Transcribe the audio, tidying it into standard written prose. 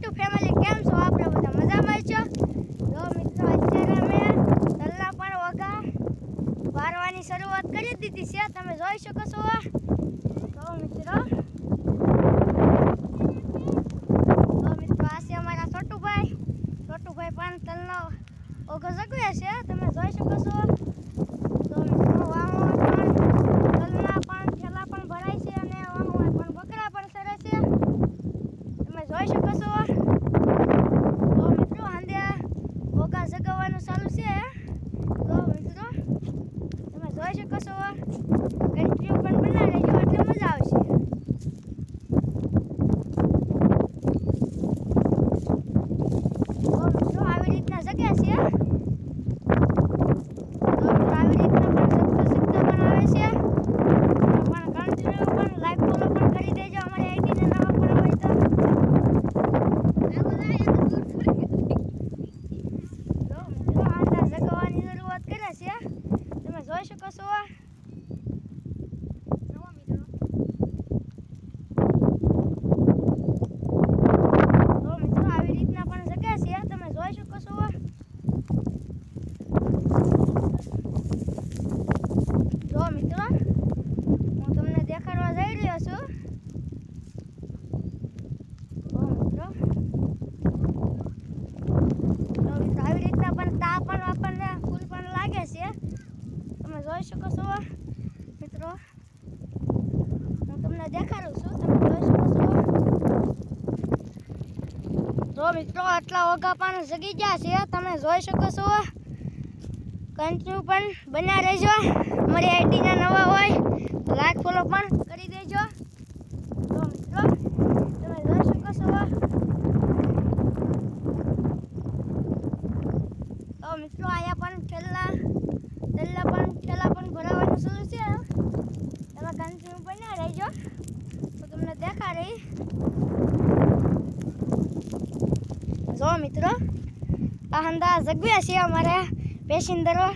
YouTube family કેમ છો? આપણે બધા મજામાં છો? જો મિત્રો અત્યારે અમે તલના પણ ઓગા વારવાની શરૂઆત કરી દીધી છે. તમે જોઈ શકો છો. જો મિત્રો આ છે અમારા છોટુભાઈ પણ તલનો ઓગો જગ્યા છે. તમે જોઈ શકો છો. તો મિત્રો વાહમાં પણ તલના પણ ઠેલા પણ ભરાય છે અને વાહમાં પણ બકરા પણ સરે છે. તમે જોઈ શકો છો. તો મિત્રો હાંદે ઓગા જગાવવાનું ચાલુ છે. તો મિત્રો તમે જોઈ શકો છો. કન્ટિન્યુ પણ બનાવી લેજો એટલે મજા આવશે. તો મિત્રો આવી રીતના જગ્યા છે. તમે જોઈ શકો છો. તો મિત્રો આવી રીતના પણ જગ્યા છે. તમે જોઈ શકો છો. જો મિત્રો હું તમને દેખાડવા જઈ રહ્યો છું. આવી રીતના પણ તા પણ આપણને ફૂલ પણ લાગે છે. તમે જોઈ શકો છો મિત્રો. હું તમને દેખાડું છું. તમે જોઈ શકો છો. તો મિત્રો આટલા ઓગા પણ જગી ગયા છે. તમે જોઈ શકો છો. કન્ટિન્યુ પણ બન્યા રહેજો. અમારી આઈડીના નવા હોય તો લાઈક ફોલો પણ કરી દેજો. તો મિત્રો તમે જોઈ શકો છો. તો મિત્રો અહીંયા પણ ઠેલા પણ ભરાવાનું શરૂ છે. તમે કન્ટિન્યુ બન્યા રહેજો તો તમને દેખાડી. જો મિત્રો આ હંદા જગ્યા છે અમારે પેસેન્જરો